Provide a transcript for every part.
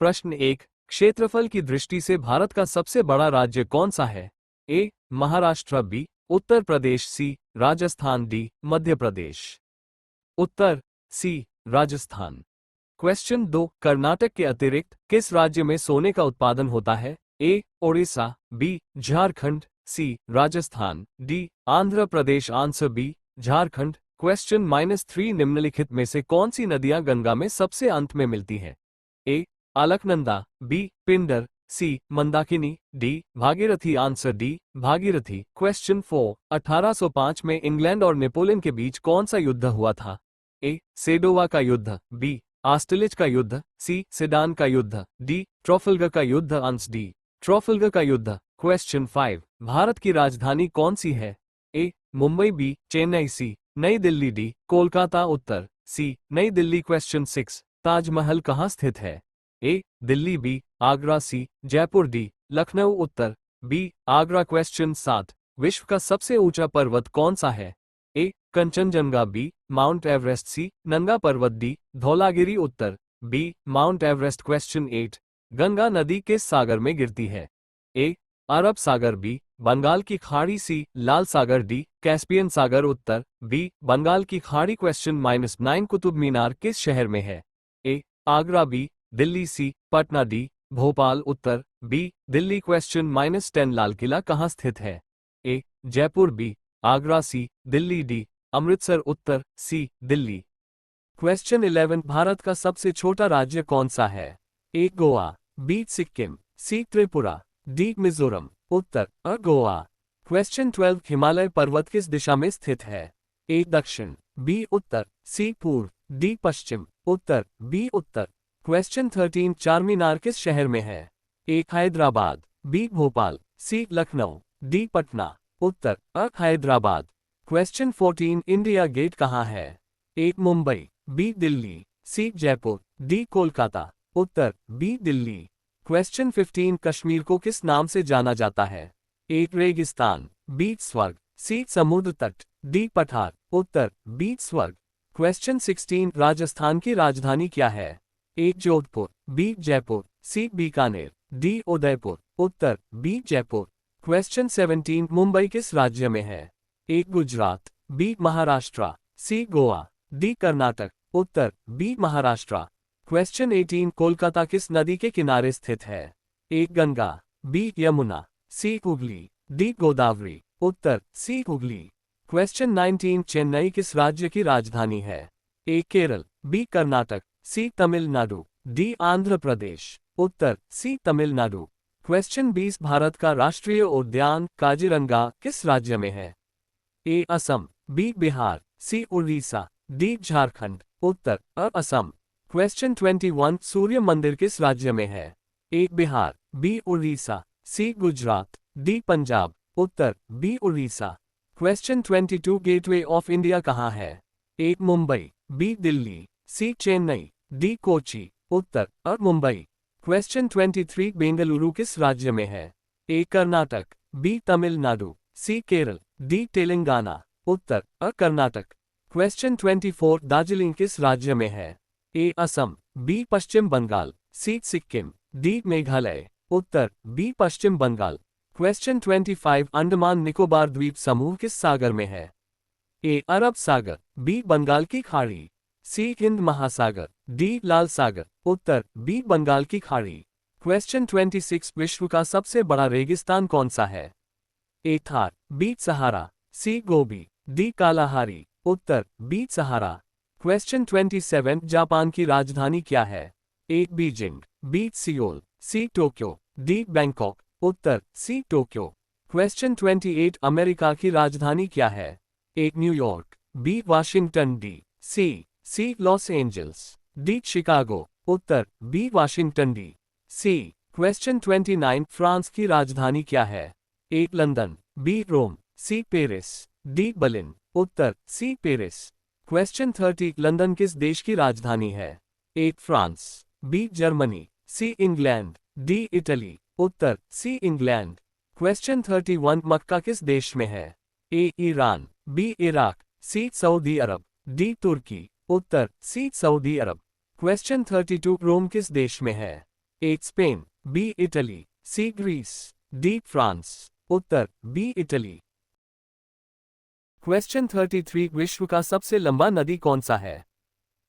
प्रश्न 1, क्षेत्रफल की दृष्टि से भारत का सबसे बड़ा राज्य कौन सा है? ए. महाराष्ट्र, बी. उत्तर प्रदेश, सी. राजस्थान, डी. मध्य प्रदेश। उत्तर सी. राजस्थान। क्वेश्चन 2, कर्नाटक के अतिरिक्त किस राज्य में सोने का उत्पादन होता है? A. Odisha, B. Jharkhand, C. Rajasthan, D. Andhra Pradesh. Answer B. Jharkhand. Question -3, निम्नलिखित में से कौन सी नदियां गंगा में सबसे अंत में मिलती हैं? A. Alaknanda, B. Pindar, C. Mandakini, D. Bhagirathi. Answer D. Bhagirathi. Question 4, 1805 में इंग्लैंड और नेपोलियन के बीच कौन सा युद्ध हुआ था? ए. सेडोवा का युद्ध, बी. आस्टलिच का युद्ध, सी. सेडान का युद्ध, डी. ट्राफल्गर का युद्ध। Answer D. ट्राफल्गर का युद्ध। क्वेश्चन 5, भारत की राजधानी कौन सी है? A. Mumbai, B. Chennai, C. New Delhi, D. Kolkata. उत्तर सी. नई दिल्ली। क्वेश्चन 6, ताजमहल कहाँ स्थित है? A. Delhi, B. Agra, C. Jaipur, D. Lucknow. उत्तर बी. आगरा। क्वेश्चन 7, विश्व का सबसे ऊंचा पर्वत कौन सा है? A. Kanchenjunga, B. Mount Everest, C. Nanga Parbat, D. Dhaulagiri. उत्तर B. Mount Everest. Question 8, Ganga नदी किस सागर में गिरती है? ए. अरब सागर, बी. बंगाल की खाड़ी, सी. लाल सागर, डी. कैस्पियन सागर। उत्तर बी. बंगाल की खाड़ी। क्वेश्चन -9, कुतुब मीनार किस शहर में है? ए. आगरा, बी. दिल्ली, सी. पटना, डी. भोपाल। उत्तर बी. दिल्ली। क्वेश्चन -10, लाल किला कहाँ स्थित है? ए. जयपुर, बी. आगरा, सी. दिल्ली, डी. अमृतसर। उत्तर सी. दिल्ली। क्वेश्चन 11, भारत का सबसे छोटा राज्य कौन सा है? ए. गोवा, बी. सिक्किम, सी. त्रिपुरा, डी. मिजोरम। उत्तर गोवा। क्वेश्चन 12, हिमालय पर्वत किस दिशा में स्थित है? ए. दक्षिण, बी. उत्तर, सी. पूर्व, डी. पश्चिम। उत्तर बी. उत्तर। क्वेश्चन 13, चार मीनार किस शहर में है? ए. हैदराबाद, बी. भोपाल, सी. लखनऊ, डी. पटना। उत्तर हैदराबाद। क्वेश्चन 14, इंडिया गेट कहाँ है? A. Mumbai, B. Delhi, C. Jaipur, D. Kolkata. Uttar B. Delhi. Question 15, Kashmir को किस नाम से जाना जाता है? ए. रेगिस्तान, बी. स्वर्ग, सी. समुद्र तट, डी. पठार। उत्तर बी. स्वर्ग। क्वेश्चन 16, राजस्थान की राजधानी क्या है? ए. जोधपुर, बी. जयपुर, सी. बीकानेर, डी. उदयपुर। उत्तर बी. जयपुर। क्वेश्चन 17, मुंबई किस राज्य में है? ए. गुजरात, बी. महाराष्ट्र, सी. गोवा, डी. कर्नाटक। उत्तर बी. महाराष्ट्र। क्वेश्चन 18, कोलकाता किस नदी के किनारे स्थित है? ए. गंगा, बी. यमुना, सी. हुगली, डी. गोदावरी। उत्तर सी. हुगली। क्वेश्चन 19, चेन्नई किस राज्य की राजधानी है? A. Kerala, B. Karnataka, C. Tamil Nadu, D. Andhra Pradesh. उत्तर सी. तमिलनाडु। क्वेश्चन 20, भारत का राष्ट्रीय उद्यान काजीरंगा किस राज्य में है? A. Assam, B. Bihar, C. Orissa, D. Jharkhand. उत्तर असम। क्वेश्चन 21, सूर्य मंदिर किस राज्य में है? A. Bihar, B. Orissa, C. Gujarat, D. Punjab. उत्तर B. Orissa. Question 22, gateway of India कहाँ है? A. Mumbai, B. Delhi, C. Chennai, D. Kochi. उत्तर मुंबई। क्वेश्चन 23, बेंगलुरु किस राज्य में है? ए. कर्नाटक, बी. तमिलनाडु, सी. केरल, डी. तेलंगाना। उत्तर कर्नाटक। क्वेश्चन 24, दार्जिलिंग किस राज्य में है? A. Assam, B. Paschim Bengal, C. Sikkim, D. Meghalaya. Uttar B. Paschim Bengal. Question 25, Andaman Nicobar द्वीप समूह किस सागर में है? ए. अरब सागर, बी. बंगाल की खाड़ी, सी. हिंद महासागर, डी. लाल सागर। उत्तर बी. बंगाल की खाड़ी। क्वेश्चन 26, विश्व का सबसे बड़ा रेगिस्तान कौन सा है? A. Thar, B. Sahara, C. Gobi, D. Kalahari. उत्तर बी. सहारा। क्वेश्चन 27, जापान की राजधानी क्या है? A. Beijing, B. Seoul, C. Tokyo, D. Bangkok. उत्तर सी. टोक्यो। क्वेश्चन 28, अमेरिका की राजधानी क्या है? A. New York, B. Washington, D. C. Los Angeles, D. Chicago. उत्तर B. Washington, D. C. Question 29, France की राजधानी क्या है? A. London, B. Rome, C. Paris, D. Berlin. Uttar C. Paris. Question 30, London किस देश की राजधानी है? A. France, B. Germany, C. England, D. Italy. उत्तर सी. इंग्लैंड। क्वेश्चन 31, मक्का किस देश में है? A. Iran, B. Iraq, C. Saudi Arabia, D. Turkey. उत्तर C. Saudi Arabia. Question 32, Rome किस देश में है? A Spain, B Italy, C Greece, D France. उत्तर बी इटली। क्वेश्चन 33 विश्व का सबसे लंबा नदी कौन सा है?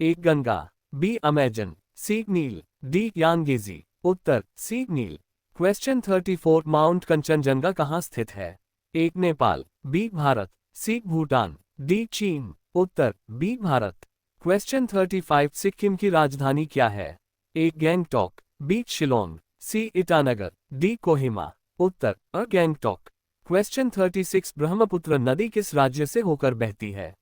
ए गंगा, बी अमेजन, सी नील, डी यांगेजी। उत्तर सी नील। क्वेश्चन 34 माउंट कंचनजंगा कहाँ स्थित है? ए नेपाल, बी भारत, सी भूटान, डी चीन। उत्तर बी भारत। क्वेश्चन 35 सिक्किम की राजधानी क्या है? ए गैंगटॉक, बी शिलोंग, सी ईटानगर, डी कोहिमा। उत्तर अ गैंगटॉक। क्वेश्चन 36 ब्रह्मपुत्र नदी किस राज्य से होकर बहती है?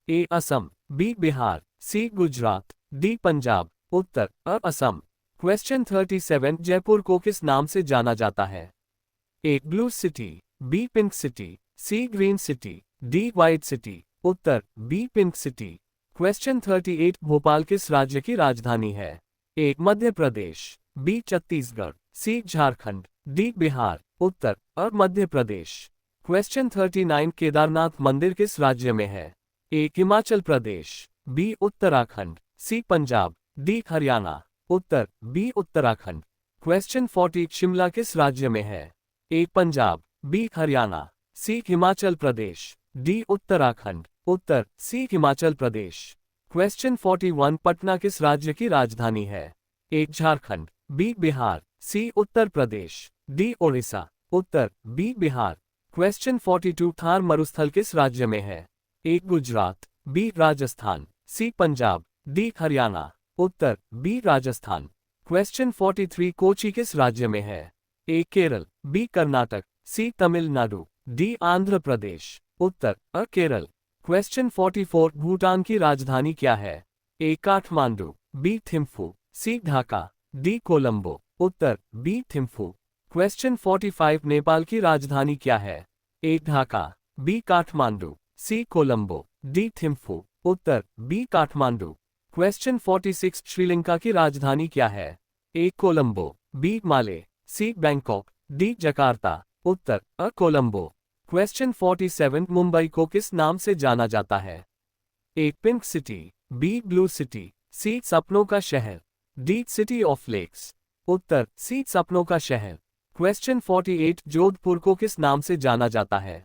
A Assam, B Bihar, C Gujarat, D Punjab. Uttar a Assam. Question 37 Jaipur को किस नाम से जाना जाता है? A blue city, B pink city, C green city, D white city. उत्तर B pink city. Question 38 Bhopal किस राज्य की राजधानी है? A Madhya Pradesh, B Chhattisgarh, C Jharkhand, D Bihar. उत्तर अ मध्य प्रदेश। क्वेश्चन 39 केदारनाथ मंदिर किस राज्य में है? A Himachal Pradesh, B Uttarakhand, C Punjab, D Haryana. उत्तर बी उत्तराखंड। क्वेश्चन 40 शिमला किस राज्य में है? ए पंजाब, बी हरियाणा, सी हिमाचल प्रदेश, डी उत्तराखंड। उत्तर सी हिमाचल प्रदेश। क्वेश्चन 41 पटना किस राज्य की राजधानी है? ए झारखंड, बी बिहार, सी उत्तर प्रदेश, डी ओडिशा। उत्तर बी बिहार। क्वेश्चन 42 थार मरुस्थल किस राज्य में है? ए गुजरात, बी राजस्थान, सी पंजाब, डी हरियाणा। उत्तर बी राजस्थान। क्वेश्चन 43 कोची किस राज्य में है? A Kerala, B Karnataka, C Tamil Nadu, D Andhra Pradesh. Uttar a Kerala. Question 44 Bhutan की राजधानी क्या है? ए काठमांडू, बी थिम्फू, सी ढाका, डी कोलंबो। उत्तर बी थिम्फू। क्वेश्चन 45 नेपाल की राजधानी क्या है? ए ढाका, बी काठमांडू, सी कोलंबो, डी थिम्फू। उत्तर बी काठमांडू। क्वेश्चन 46 श्रीलंका की राजधानी क्या है? ए कोलंबो, बी माले, सी बैंकॉक, डी जकार्ता। उत्तर अ कोलंबो। क्वेश्चन 47 मुंबई को किस नाम से जाना जाता है? ए pink city, B blue city, सी सपनों का शहर, डी सिटी ऑफ लेक्स। उत्तर सी सपनों का शहर। क्वेश्चन 48 जोधपुर को किस नाम से जाना जाता है?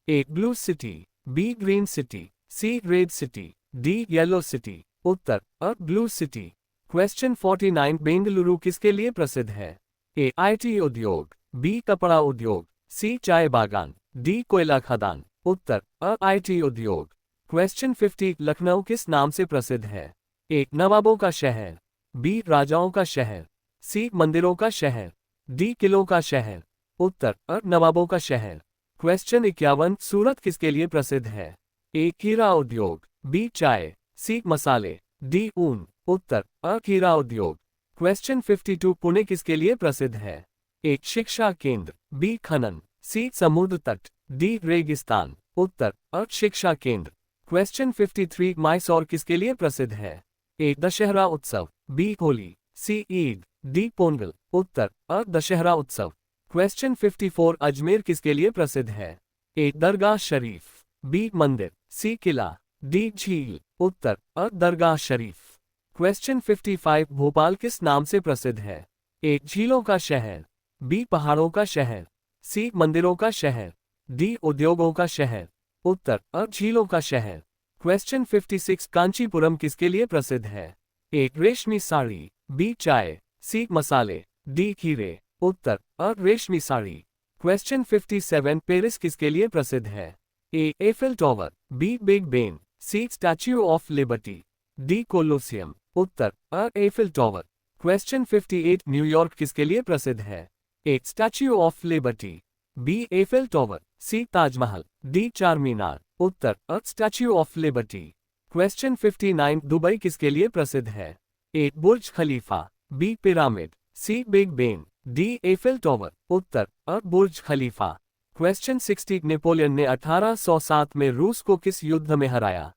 A blue city, B green city, C red city, D yellow city. उत्तर A blue city. Question 49 Bengaluru किसके लिए प्रसिद्ध है? ए आईटी उद्योग, बी कपड़ा उद्योग, सी चाय बागान, डी कोयला खदान। उत्तर अ आईटी उद्योग। क्वेश्चन 50 लखनऊ किस नाम से प्रसिद्ध है? ए नवाबों का शहर, बी राजाओं का शहर, सी मंदिरों का शहर, डी किलों का शहर। उत्तर अ नवाबों का शहर। क्वेश्चन 51 सूरत किसके लिए प्रसिद्ध है? ए हीरा उद्योग, बी चाय, सी मसाले, डी ऊन। उत्तर अ हीरा उद्योग। क्वेश्चन 52 पुणे किसके लिए प्रसिद्ध है? ए शिक्षा केंद्र, बी खनन, सी समुद्र तट, डी रेगिस्तान। उत्तर अ शिक्षा केंद्र। क्वेश्चन 53 मैसूर किसके लिए प्रसिद्ध है? ए दशहरा उत्सव, बी होली, सी ईद, डी पोंगल। उत्तर अ दशहरा उत्सव। क्वेश्चन 54 अजमेर किसके लिए प्रसिद्ध है? ए दरगाह शरीफ, बी मंदिर, सी किला, डी झील। उत्तर अ दरगाह शरीफ। क्वेश्चन 55 भोपाल किस नाम से प्रसिद्ध है? ए झीलों का शहर, बी पहाड़ों का शहर, सी मंदिरों का शहर, डी उद्योगों का शहर। उत्तर अ झीलों का शहर। क्वेश्चन 56 कांचीपुरम किसके लिए प्रसिद्ध है? ए रेशमी साड़ी, बी चाय, सी मसाले, डी हीरे। उत्तर अ रेशमी साड़ी। क्वेश्चन 57 पेरिस किसके लिए प्रसिद्ध है? ए Eiffel tower, B big Ben, C statue of liberty, D Colosseum. Uttar a Eiffel tower. Question 58 New York किसके लिए प्रसिद्ध है? ए statue of liberty, B Eiffel tower, C Taj Mahal, D चार मीनार। उत्तर अ statue of liberty. Question 59 Dubai किसके लिए प्रसिद्ध है? ए बुर्ज खलीफा, बी पिरामिड, सी big Ben, D Eiffel tower. उत्तर अ बुर्ज खलीफा। Question 60 Napoleon ने 1807 में रूस को किस युद्ध में हराया?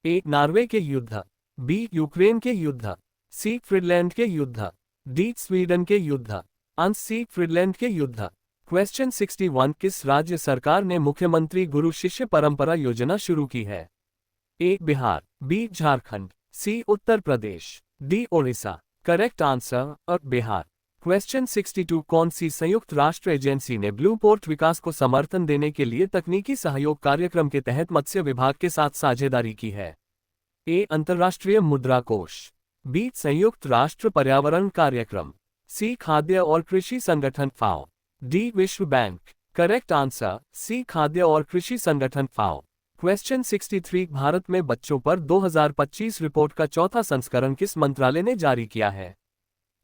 ए नॉर्वे के युद्ध, बी यूक्रेन के युद्ध, सी फिनलैंड के युद्ध, डी स्वीडन के युद्ध, अंश सी फिनलैंड के युद्ध। क्वेश्चन 61 किस राज्य सरकार ने मुख्यमंत्री गुरु शिष्य परंपरा योजना शुरू की है? A Bihar, B Jharkhand, C Uttar Pradesh, D Odisha. Correct answer और बिहार। क्वेश्चन 62 कौन सी संयुक्त राष्ट्र एजेंसी ने ब्लू पोर्ट विकास को समर्थन देने के लिए तकनीकी सहयोग कार्यक्रम के तहत मत्स्य विभाग के साथ साझेदारी की है? ए अंतर्राष्ट्रीय मुद्रा कोष, बी संयुक्त राष्ट्र पर्यावरण कार्यक्रम, सी खाद्य और कृषि संगठन फाओ, डी विश्व बैंक। करेक्ट आंसर सी खाद्य और कृषि संगठन फाओ। क्वेश्चन 63 भारत में बच्चों पर 2025 रिपोर्ट का चौथा संस्करण किस मंत्रालय ने जारी किया है?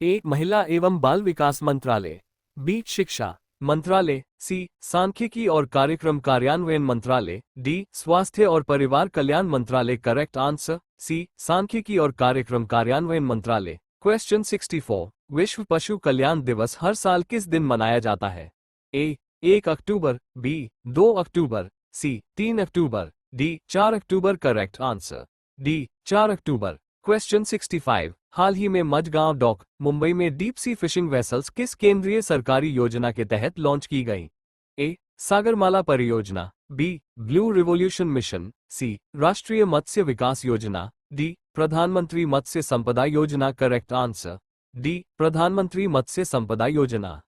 ए महिला एवं बाल विकास मंत्रालय, बी शिक्षा मंत्रालय, सी सांख्यिकी और कार्यक्रम कार्यान्वयन मंत्रालय, डी स्वास्थ्य और परिवार कल्याण मंत्रालय। करेक्ट आंसर सी सांख्यिकी और कार्यक्रम कार्यान्वयन मंत्रालय। क्वेश्चन 64 विश्व पशु कल्याण दिवस हर साल किस दिन मनाया जाता है? ए 1 अक्टूबर, बी 2 अक्टूबर, सी 3 अक्टूबर, डी 4 अक्टूबर। करेक्ट आंसर डी 4 अक्टूबर। क्वेश्चन 65 हाल ही में मझगांव डॉक, मुंबई में डीप सी फिशिंग वेसल्स किस केंद्रीय सरकारी योजना के तहत लॉन्च की गई? ए सागरमाला परियोजना, बी ब्लू रिवॉल्यूशन मिशन, सी राष्ट्रीय मत्स्य विकास योजना, डी प्रधानमंत्री मत्स्य संपदा योजना। करेक्ट आंसर डी प्रधानमंत्री मत्स्य संपदा योजना।